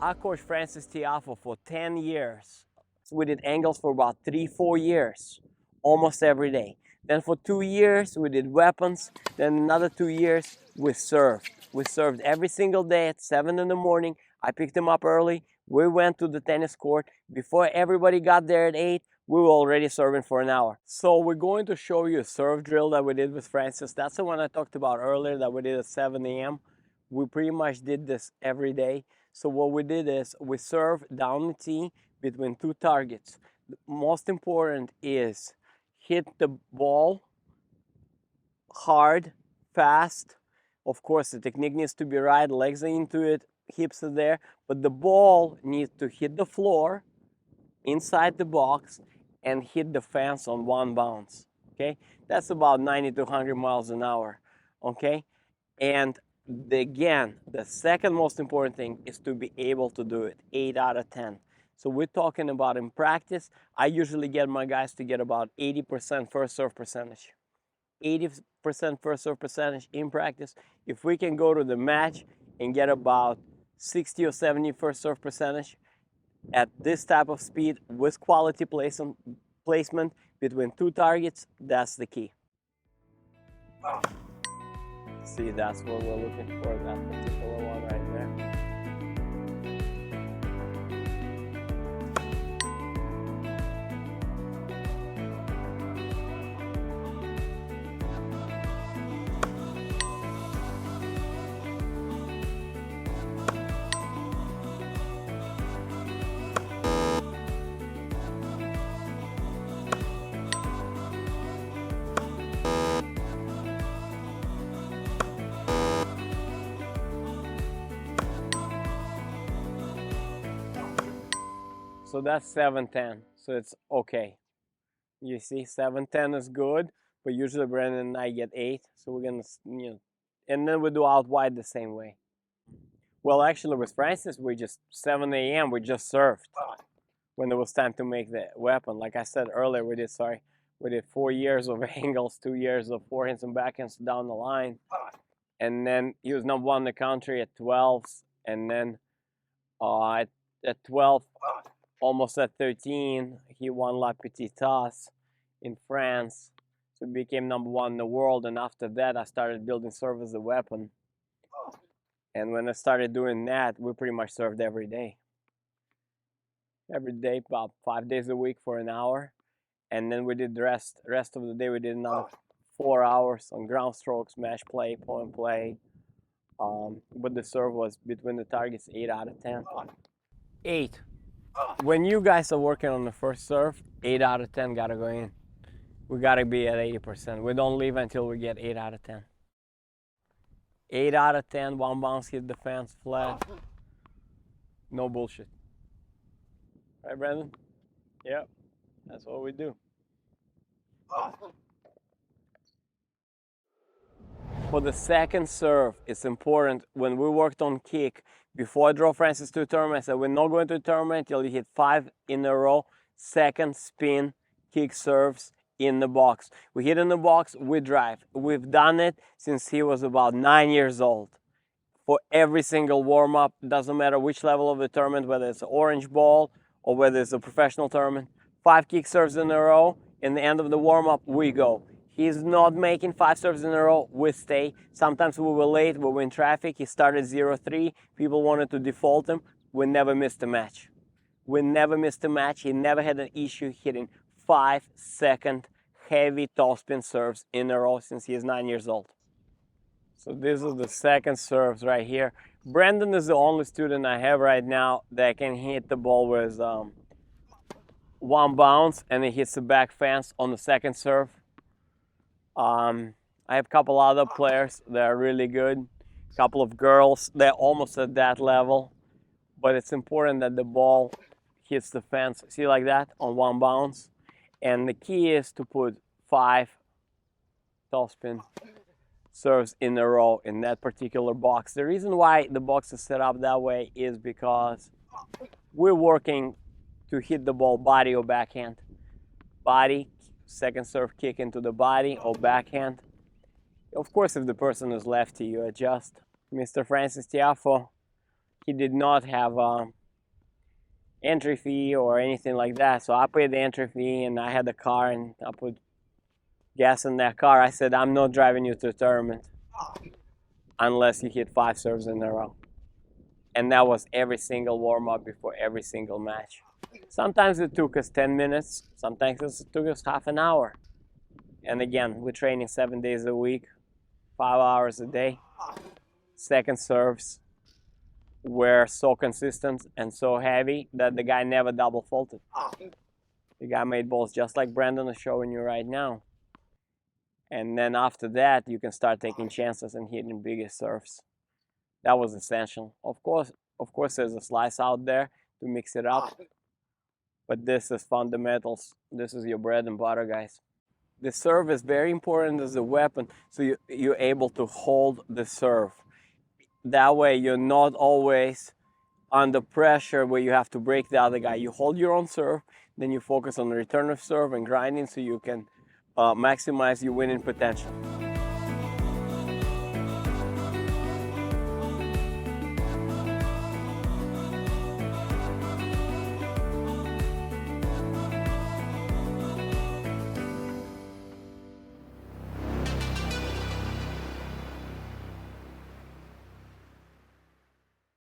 I coached Francis Tiafoe for 10 years. We did angles for about 3-4 years, almost every day. Then for 2 years, we did weapons. Then another 2 years, we served. We served every single day at 7 in the morning. I picked him up early. We went to the tennis court. Before everybody got there at 8, we were already serving for an hour. So we're going to show you a serve drill that we did with Francis. That's the one I talked about earlier that we did at 7 a.m. We pretty much did this every day. So what we did is we serve down the tee between two targets. The most important is hit the ball hard, fast. Of course, the technique needs to be right, legs are into it, hips are there, but the ball needs to hit the floor inside the box and hit the fence on one bounce. Okay, that's about 90 to 100 miles an hour. Okay, and again, the second most important thing is to be able to do it 8 out of 10. So we're talking about in practice, I usually get my guys to get about 80% first serve percentage. 80% first serve percentage in practice. If we can go to the match and get about 60 or 70 first serve percentage at this type of speed with quality placement between two targets, that's the key. See, that's what we're looking for, that particular one right there. So that's 7-10, so it's okay. You see, 7-10 is good, but usually Brandon and I get 8, so we're gonna, and then we do out wide the same way. Well, actually with Francis, we just, 7 a.m., we just served when it was time to make the weapon. Like I said earlier, we did 4 years of angles, 2 years of forehands and backhands down the line. And then he was number 1 in the country at 12, and then at 12, almost at 13, he won La Petite Tasse in France. So he became number 1 in the world. And after that, I started building serve as a weapon. And when I started doing that, we pretty much served every day. Every day, about 5 days a week for an hour. And then we did the rest of the day, we did another 4 hours on ground strokes, match play, point play. But the serve was between the targets 8 out of 10. 8. When you guys are working on the first serve, 8 out of 10 gotta go in. We gotta be at 80%. We don't leave until we get 8 out of 10. 8 out of 10, one bounce hit the fence flat. No bullshit. Right, Brandon? Yep, that's what we do. For the second serve, it's important. When we worked on kick, before I drove Francis to a tournament, I said, we're not going to a tournament till you hit 5 in a row, second spin, kick serves in the box. We hit in the box, we drive. We've done it since he was about 9 years old. For every single warm-up, doesn't matter which level of the tournament, whether it's an orange ball or whether it's a professional tournament. 5 kick serves in a row, in the end of the warm-up, we go. He's not making 5 serves in a row, we stay. Sometimes we were late, we were in traffic, he started 0-3, people wanted to default him. We never missed a match. We never missed a match. He never had an issue hitting 5-second heavy topspin serves in a row since he is 9 years old. So this is the second serves right here. Brandon is the only student I have right now that can hit the ball with one bounce and he hits the back fence on the second serve. I have a couple other players that are really good. A couple of girls, they're almost at that level. But it's important that the ball hits the fence, see, like that, on one bounce. And the key is to put 5 topspin serves in a row in that particular box. The reason why the box is set up that way is because we're working to hit the ball body or backhand. Body, second serve kick into the body or backhand. Of course, if the person is lefty, you adjust. Mr. Francis Tiafoe, he did not have entry fee or anything like that. So I paid the entry fee, and I had a car, and I put gas in that car. I said, I'm not driving you to a tournament unless you hit 5 serves in a row. And that was every single warm-up before every single match. Sometimes it took us 10 minutes, sometimes it took us half an hour. And again, we're training 7 days a week, 5 hours a day. Second serves were so consistent and so heavy that the guy never double faulted. The guy made balls just like Brandon is showing you right now. And then after that, you can start taking chances and hitting bigger serves. That was essential. Of course, there's a slice out there to mix it up. But this is fundamentals. This is your bread and butter, guys. The serve is very important as a weapon, so you're able to hold the serve. That way, you're not always under pressure where you have to break the other guy. You hold your own serve, then you focus on the return of serve and grinding so you can maximize your winning potential.